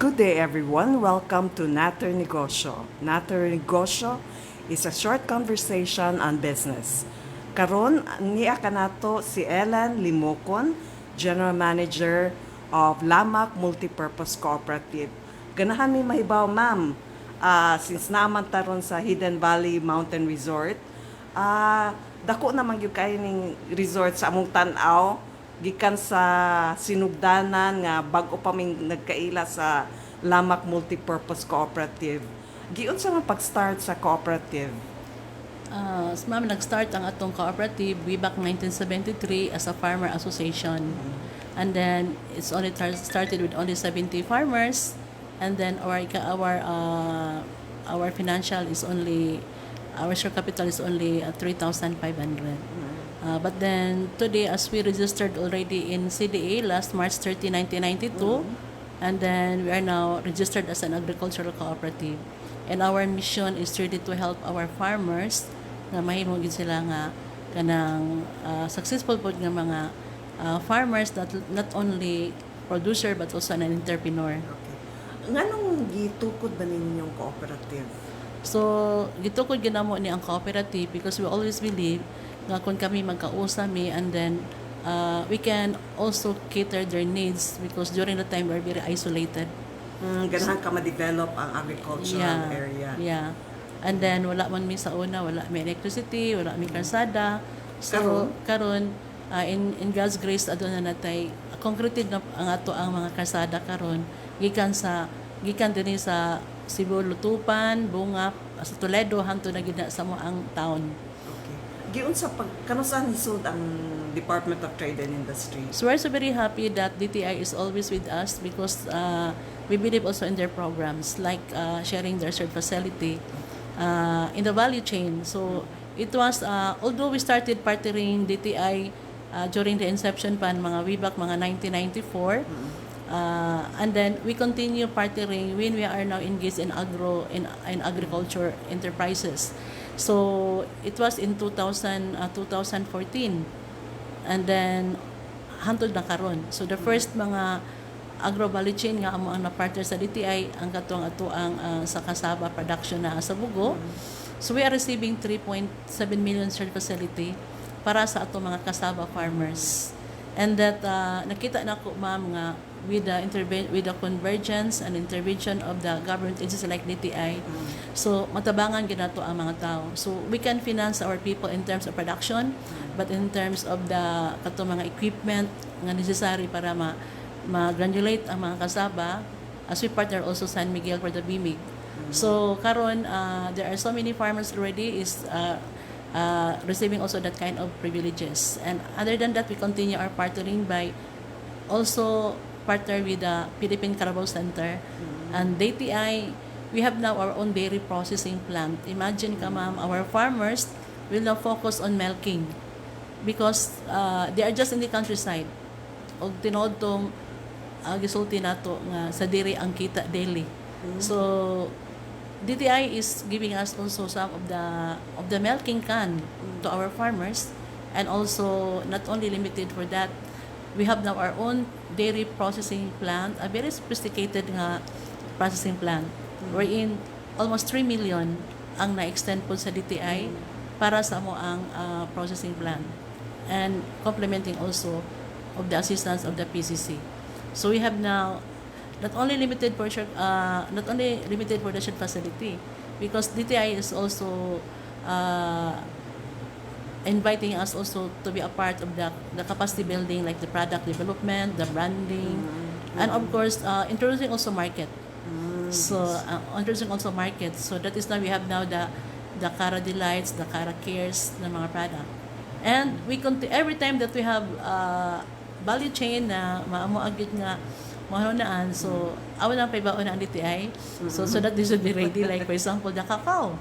Good day everyone. Welcome to Natter Negosyo. Natter Negosyo is a short conversation on business. Karon niya kanato si Ellen Limokon, General Manager of Lamac Multi-purpose Cooperative. Ganahan mi mahibaw ma'am, since naman taron sa Hidden Valley Mountain Resort, dako naman gyud kay ning resort sa among tan-aw gikan sa sinugdanan nga bag-o pa ming nagkaila sa Lamac Multi-purpose Cooperative. Giun sa mga pag-start sa cooperative? Ma'am, nag-start ang atong cooperative way back 1973 as a farmer association. And then it's only started with only 70 farmers, and then our financial is only, our share capital is only 3,500. But then today, as we registered already in CDA last March 30, 1992, and then we are now registered as an agricultural cooperative. And our mission is really to help our farmers na mahimo gid sila nga kanang successful po nga mga farmers, not only producer but also an entrepreneur. Okay. Nganong gitukod ba ninyong cooperative? So, gitukod ginamo ni ang cooperative because we always believe nga kung kami magkausami, and then we can also cater their needs because during the time we're very isolated. Ganahan ka ma-develop ang agricultural area. Yeah. And then wala man mi sa una, wala may electricity, wala may kalsada. So karon in God's grace aduna natay concreted na ang ato ang mga kalsada karon gikan dinhi sa Cebu, Lutupan, Bungap, sa Toledo hanto na gid sa mo ang town. Giun sa kanusan hisud ang Department of Trade and Industry? So we're so very happy that DTI is always with us because we believe also in their programs like sharing their shared facility in the value chain. So it was, although we started partnering DTI during the inception pan mga way back mga 1994, and then we continue partnering when we are now engaged in agriculture enterprises. So it was in 2014, and then hantod na karon. So the first mga agro value chain nga amo ang na-partner sa DTI ang katong ato ang sa cassava production na sa Bugo. So we are receiving 3.7 million shared facility para sa ato mga cassava farmers. And that nakita na ko ma'am nga with the convergence and intervention of the government agencies like DTI, so matabangan ginato ang mga tao. So we can finance our people in terms of production, but in terms of the kato mga equipment nga necessary para ma-granulate ang mga cassava, as we partner also San Miguel for the BIMIG. So karon there are so many farmers already is receiving also that kind of privileges. And other than that, we continue our partnering by also partner with the Philippine Carabao Center and DTI. We have now our own dairy processing plant. Imagine ka ma'am, our farmers will now focus on milking because they are just in the countryside. Og tinod tong gisulti nato nga sa dairy ang kita daily. So DTI is giving us also some of the milking can to our farmers, and also not only limited for that, we have now our own dairy processing plant, a very sophisticated nga processing plant, wherein almost 3 million ang na-extend po sa DTI para sa mo ang processing plant, and complementing also of the assistance of the PCC. So we have now not only limited for the shared facility, because DTI is also inviting us also to be a part of the capacity building, like the product development, the branding, and of course introducing also market. So introducing also market. So that is now we have now the Cara Delights, the Cara Cares na mga product. And we every time that we have value chain na maamo agit nga mahunaan, so awan ang paibaon ang DTI, so that this should be ready, like for example the cacao.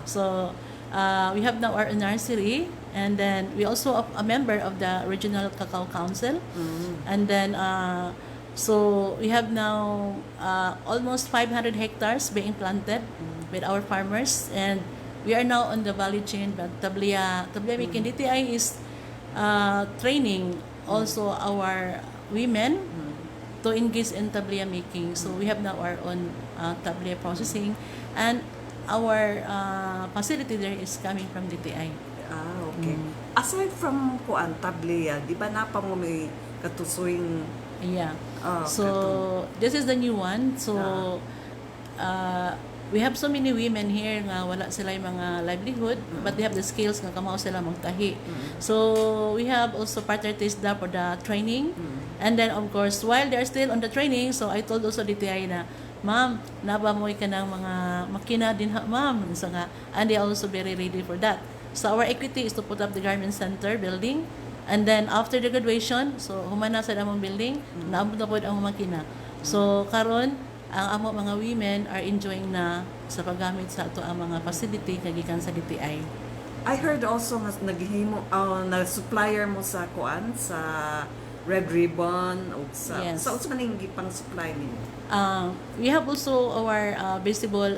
So we have now our nursery, and then we also a member of the Regional Cacao Council, and then so we have now almost 500 hectares being planted with our farmers, and we are now on the value chain. But tablia making DTI is training also our women to engage in tablia making. So we have now our own tablia processing, and our facility there is coming from DTI. Okay. Aside from kuan tableya, di ba napa mo may katusoyng Yeah. So katong- this is the new one. So we have so many women here nga wala sila yung mga livelihood, but they have the skills nga kamao sila magtahi. So we have also partner TISDA for the training. And then of course, while they're still on the training, so I told also DTI na, ma'am, nabamoy ka ng mga makina din ha, ma'am. So nga, and they also very ready for that. So our equity is to put up the garment center building. And then after the graduation, so humana sa among building, naabot na po ang makina. So karon ang amo mga women are enjoying na sa paggamit sa ato ang mga facility kagikan sa DTI. I heard also nga naghimo na supplier mo sa kuan sa Red Ribbon o sa Yes. sa unsa man ning gipang supply nimo? We have also our visible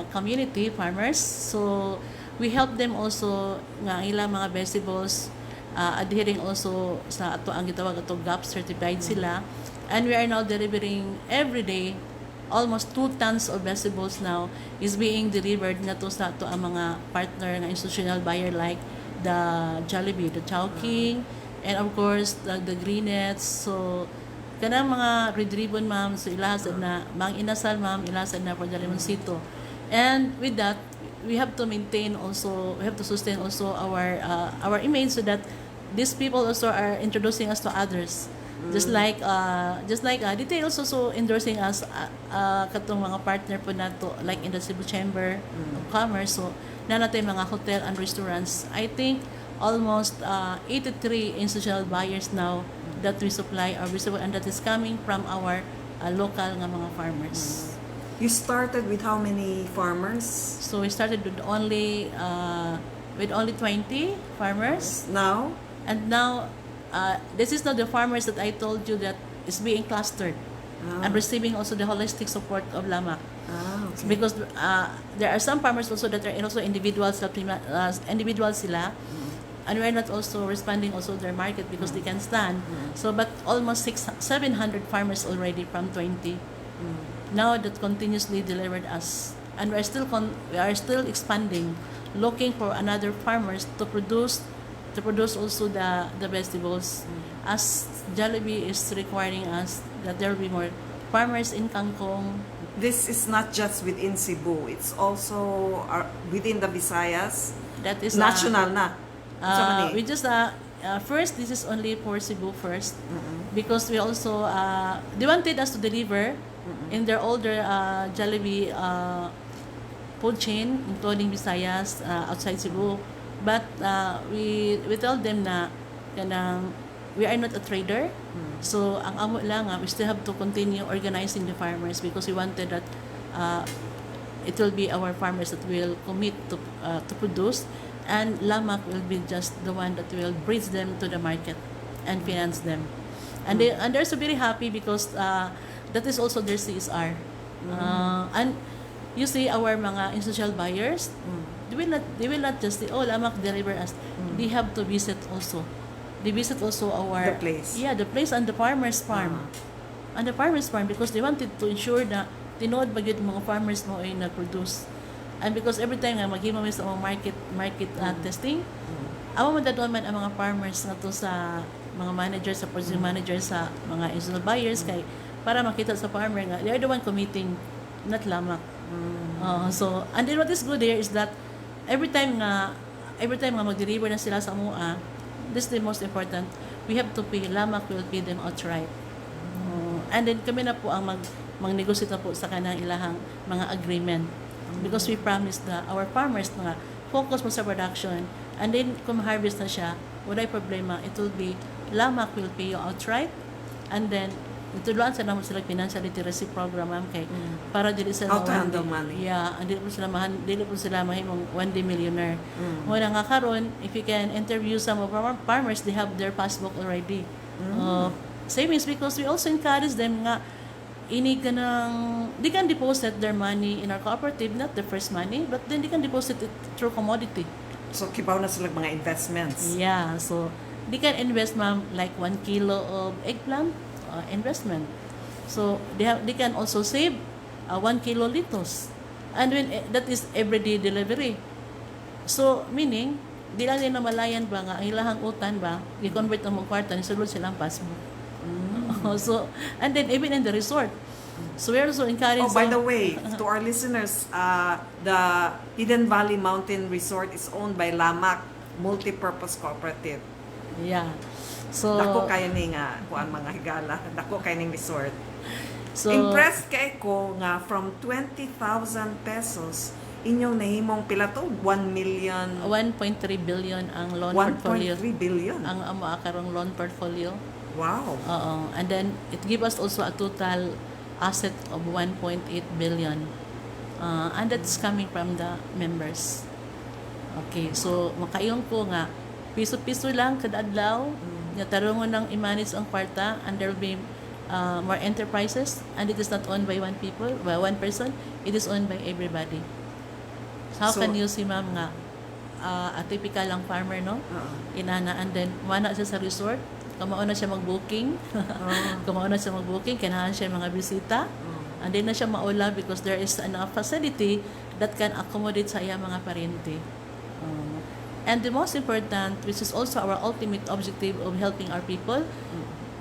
community farmers. So we help them also nga ilang mga vegetables adhering also sa ato ang gitawag ato GAP certified sila, and we are now delivering every day almost 2 tons of vegetables now is being delivered nga to sa ato ang mga partner nga institutional buyer like the Jollibee, the Chowking, and of course the Greenets. So kanang mga Red Ribbon, ma'am, so ilahasad na Mang Inasal, ma'am, ilahasad na for the Limoncito. And with that, we have to maintain also, we have to sustain also our image so that these people also are introducing us to others. Just like DTI also endorsing us katong mga partner po nato like in the Cebu Chamber of Commerce. So na natin mga hotel and restaurants. I think almost 83 institutional buyers now that we supply our vegetable, and that is coming from our local nga mga farmers. You started with how many farmers? So we started with only 20 farmers, Now? and now this is not the farmers that I told you that is being clustered and receiving also the holistic support of Lamac. Okay. Because there are some farmers also that are also individuals sila, and we're not also responding also their market because they can stand. So but almost 700 farmers already from 20 now that continuously delivered us, and we are still expanding, looking for another farmers to produce also the vegetables, as Jollibee is requiring us that there will be more farmers in Kangkong. This is not just within Cebu, it's also within the Visayas. That is National na. Unsa man ni? we just first, this is only for Cebu first, because we also they wanted us to deliver in their older Jollibee food chain, including Visayas, outside Cebu. But we tell them na kanang we are not a trader. So ang amo lang we still have to continue organizing the farmers, because we wanted that it will be our farmers that will commit to produce, and Lamac will be just the one that will bridge them to the market and finance them. And they're so very happy because that is also their CSR. And you see our mga institutional buyers, they will not just say, oh, Lamac deliver us. They have to visit also. They visit also our The place. Yeah, the place and the farmer's farm. And the farmer's farm, because they wanted to ensure na tinood ba gyud mga farmers mo ay nag-produce. And because every time nga maghimo mi sa mga market testing, amo man dadon man ang mga farmers nga to sa mga managers, sa purchasing managers, sa mga institutional buyers kay para makita sa farmer nga they are the one committing, not Lamac. So and then what is good there is that every time nga mag-deliver na sila sa amoa, this is the most important, we have to pay, Lamac will pay them outright. And then kami na po ang mag-negotiate na po sa kanang ilahang mga agreement, because we promised our farmers na focus mo sa production, and then kung harvest na siya, wala problema, it will be Lamac will pay you outright, and then ituluan sa naman sila financial literacy program, ma'am, kay para dili sila How to handle money. Yeah, and dili po sila mahimong one day millionaire. Wala nga karon, if you can interview some of our farmers, they have their passbook already. Savings, because we also encourage them nga they can deposit their money in our cooperative, not the first money, but then they can deposit it through commodity. So kibaw na sila mga investments. Yeah, so they can invest, ma'am, like 1 kilo of eggplant investment. So they can also save 1 kilo litos. And when that is everyday delivery. So meaning di lang nila malayan ba nga ang ilahang utan ba i-convert ang mga kwarta ni sulod silang passbook. So and then even in the resort. So we're also encouraging. Oh, by the way, to our listeners, the Hidden Valley Mountain Resort is owned by Lamac Multi-purpose Cooperative. Yeah. So Dako kaya ni nga kuan mga higala, dako kay ning resort. so Impressed kay ko nga from 20,000 pesos inyong nahimong pila to 1 million 1.3 billion ang loan portfolio. 1.3 billion. Ang amo akarong loan portfolio. Wow. Oo. And then it give us also a total asset of 1.8 billion. And that's coming from the members. Okay, so makayon ko nga piso-piso lang kada adlaw nga tarungon ng i-manage ang kwarta, and there will be more enterprises, and it is not owned by one person, it is owned by everybody. So how can you see ma'am nga a typical lang farmer, no? Inana, and then mana siya sa resort, kamao na siya mag-booking. Kamao na siya mag-booking, kanahan siya mga bisita. And then na siya maula because there is enough facility that can accommodate sa iya mga parente. And the most important, which is also our ultimate objective of helping our people,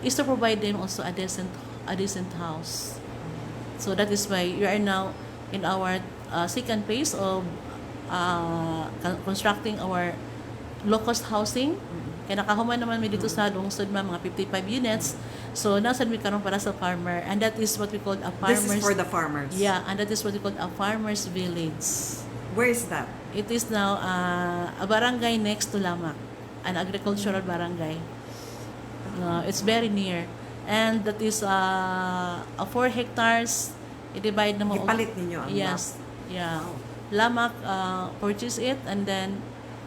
is to provide them also a decent house. So that is why we are now in our second phase of constructing our low-cost housing. Kaya nakahuman naman may dito sa lungsod mga 55 units. So nasa mi karon para sa farmer, and that is what we call a farmers. This is for the farmers. Yeah, and that is what we call a farmers village. Where is that? It is now a barangay next to Lamac, an agricultural barangay. It's very near, and that is a 4 hectares. I-divide na mo. Ipalit ninyo ang Yes, map. yeah. Wow. Lamac purchased it, and then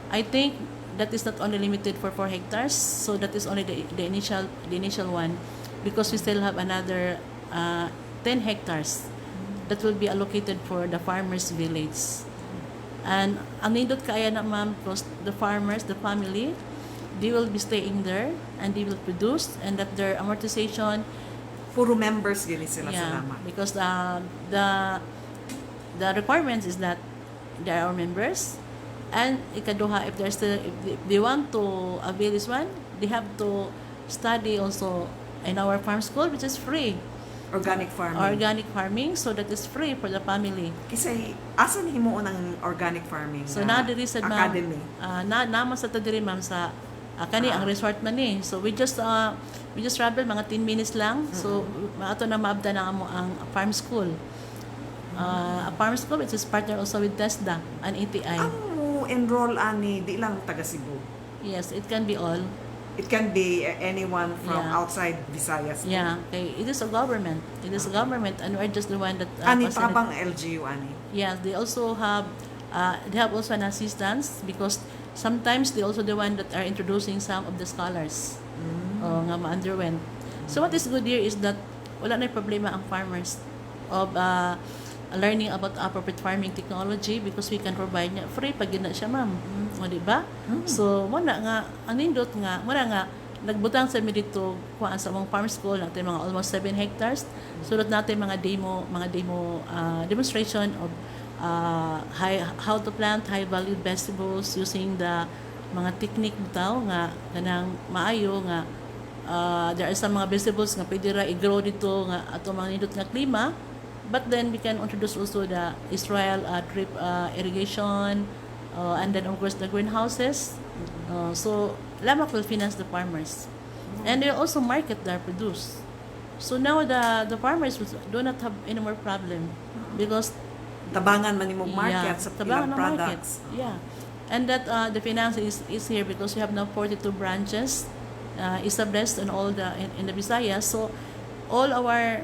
I think that is not only limited for 4 hectares, so that is only the initial one, because we still have another 10 hectares that will be allocated for the farmers village. And ang nindot kaya na ma'am, because the farmers, the family, they will be staying there and they will produce, and that their amortization, Puro members gini sila sa yeah, Lamac. because the requirements is that they are our members, and ikaduha, if they want to avail this one, they have to study also in our farm school, which is free. Organic farming. Organic farming, so that is free for the family. Kasi asan himuon ang organic farming? So na diri sa ma'am, academy. naman sa diri ma'am sa kani ang resort man ni. So we just travel mga 10 minutes lang. So maato na maabda na amo ang farm school. A farm school which is partner also with TESDA and ETI. Ang mo enroll ani di lang taga Cebu. Yes, it can be all. It can be anyone from Yeah. outside Visayas. Yeah, okay. It is a government. It is a government, and we're just the one that Ani facilitate- tabang LGU ani. Yeah, they also have also an assistance, because sometimes they also the one that are introducing some of the scholars nga ma-underwent. So what is good here is that wala na problema ang farmers of learning about appropriate farming technology, because we can provide niya free pag yun na siya ma'am. O di ba? So muna nga ang nindot nga muna nga nagbutang sa mi dito kuan sa among farm school natin mga almost 7 hectares, so that natin mga demo demonstration of how to plant high value vegetables using the mga technique bitaw nga kanang maayo nga there are some mga vegetables nga pwede ra i-grow dito nga ato mga nindot nga klima, but then we can introduce also the Israel drip irrigation, and then of course the greenhouses. So Lamac will finance the farmers, and they also market their produce. So now the farmers do not have any more problem, because Tabangan man imong market sa tabangan ilang ng market. products. Yeah. And that the finance is here because we have now 42 branches established in all in the Visayas. So all our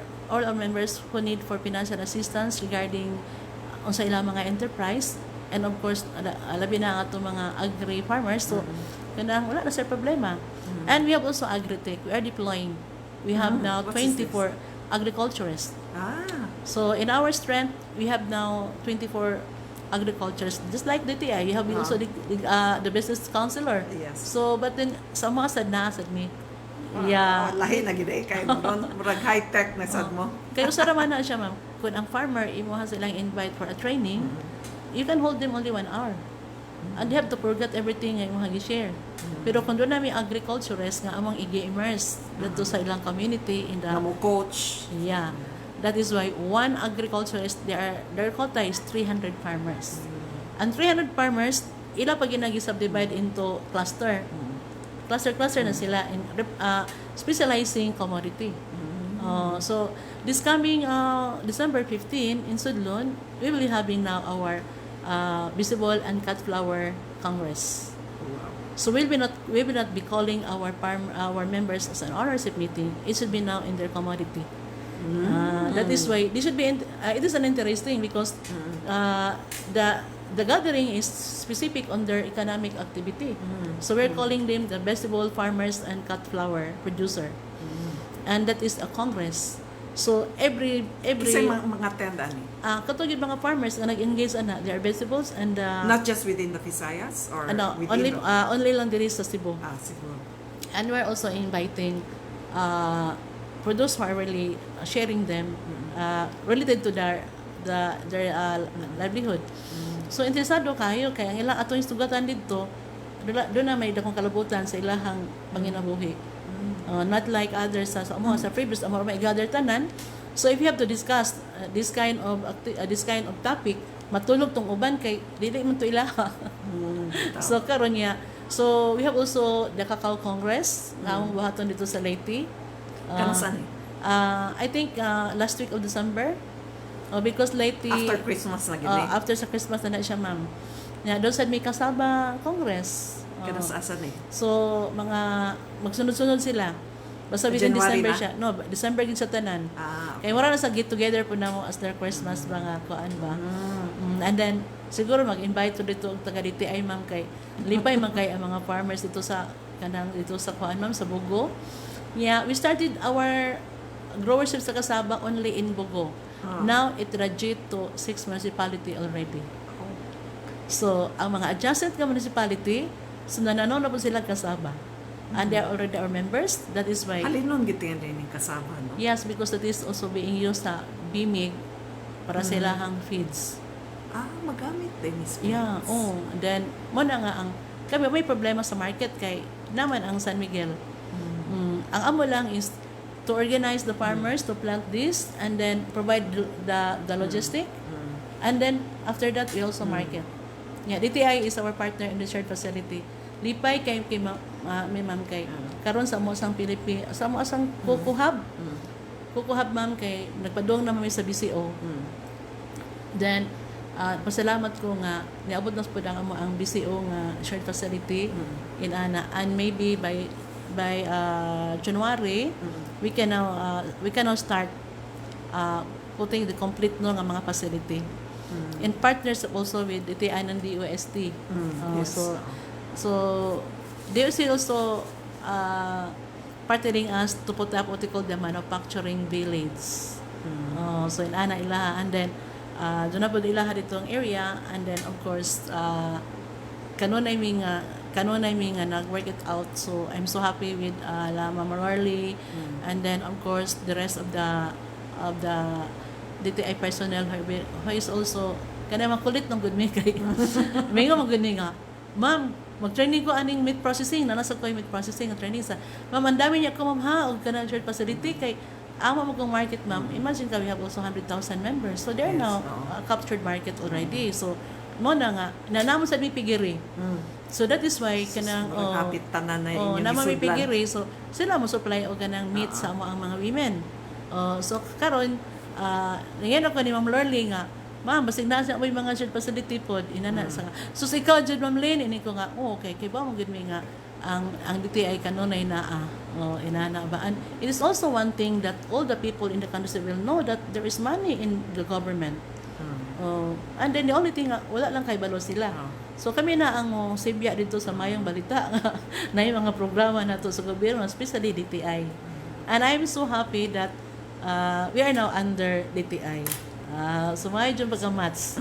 members who need for financial assistance regarding sa ilang mga enterprise, and of course labi na ato mga agri farmers, so kanang wala na sa problema. And we have also agritech. We are deploying. We have now What is 24 agriculturists. So in our strength, we have now 24 agriculturists. Just like DTI, you have also the business counselor. Yes. So but then sa mga sad na sad me, Yeah. Lahi na gid kay mo murag high tech na sad mo. Kaya usa ra man na siya, ma'am. Kung ang farmer imuha silang invite for a training, you can hold them only 1 hour. And you have to forget everything nga imong gi-share. Pero kung doon namin agriculturist nga among i-immerse dito sa ilang community in the Na mo coach. yeah. That is why one agriculturist their quota is 300 farmers. And 300 farmers ila pag ginagi-subdivide into cluster. Cluster na sila in specializing commodity. So this coming December 15 in Sudlon, we will be having now our visible and cut flower congress. So we will not be calling our members as an ownership meeting. It should be now in their commodity. That is why this should be it is an interesting because the gathering is specific on their economic activity. So we're calling them the vegetable farmers and cut flower producer. And that is a congress. So every Isay mga tenda ni. katong yung mga farmers nga nag-engage ana their vegetables and Not just within the Visayas or within only lang diri sa Cebu. siguro. And we're also inviting for those who are really sharing them related to their livelihood. So interesado kayo kay ang ilang atong sugatan dito doon na may dakong kalabutan sa ilahang panginabuhi. Not like others sa previous amo may gather tanan. So if you have to discuss this kind of topic, matulog tong uban kay dili man to ilaha. So karon niya. So we have also the Cacao Congress nga among buhaton dito sa Leyte. Kanasan I think last week of December. Because Leyte after Christmas na gid. after sa Christmas na siya, ma'am. Doon sa may kasaba Congress. Kanasan So, mga magsunod-sunod sila. Basta within January December na? siya. No, December gid sa tanan. Okay. Kaya wala na sa get together po namo as their Christmas mga kuan ba. And then siguro mag-invite to dito og taga DTI ma'am kay lipay man kay ang mga farmers dito sa kuan ma'am sa Bugo. Yeah, we started our growership sa kasaba only in Bugo. Now it graduate to 6 municipality already. So ang mga adjacent ka municipality so nananaw na po sila kasaba. And they are already our members. That is why Halinon gitin rin yung kasama, no? yes, because that is also being used sa BIMIG para sa ilahang feeds. Magamit din is Yeah, and then mo na nga ang kami may problema sa market kay naman ang San Miguel. Ang amo lang is to organize the farmers to plant this and then provide the logistic. And then after that we also market. Yeah, DTI is our partner in the shared facility. Lipay kay may ma'am kay karon sa mo sang Pilipi sa mo asang kukuhab. Kukuhab ma'am kay nagpadong na kami sa BCO. Then pasalamat ko nga niabot na pud ang BCO nga shared facility in ana and maybe by January we can now start putting the complete no nga mga facility. In partners also with DTI and DOST. Yes. So DOST also partnering us to put up what we call the manufacturing village. So in ana ilaha and then doon na po ilaha dito ang area and then of course kanunay mi nga nag-work it out. So I'm so happy with Lamac Multi and then of course the rest of the DTI personnel who is also kanay makulit ng good me kay may nga magud nga ma'am mag-training ko aning meat processing nasa ko meat processing training sa ma'am ang dami niya ko ma'am ha og kanang shared facility kay amo mo kong market ma'am imagine ka we have also 100,000 members so they're now captured market already so mo na nga nanamo sa mi pigiri so that is why kanang kapit tanan na inyong na isudlan. pigiri so sila mo supply og kanang meat sa amo ang mga women so karon ngayon ako ni Ma'am Lorly nga ma'am basig na sa may mga shared facility pod inana sa so sa ikaw jud Ma'am Lynn ini ko nga okay kay ba mo gid mi nga ang DTI kanunay naa inana ba and it is also one thing that all the people in the country will know that there is money in the government and then the only thing wala lang kay balo sila so kami na ang sibya dito sa mayong balita na yung mga programa nato sa gobyerno especially DTI and I'm so happy that we are now under DTI. So may dyan pagka-mats.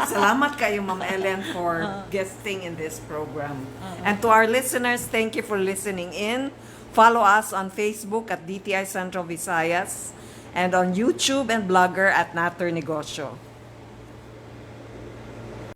Salamat kayo, Ma'am Ellen, for guesting in this program. And to our listeners, thank you for listening in. Follow us on Facebook at DTI Central Visayas and on YouTube and Blogger at Natter Negosyo.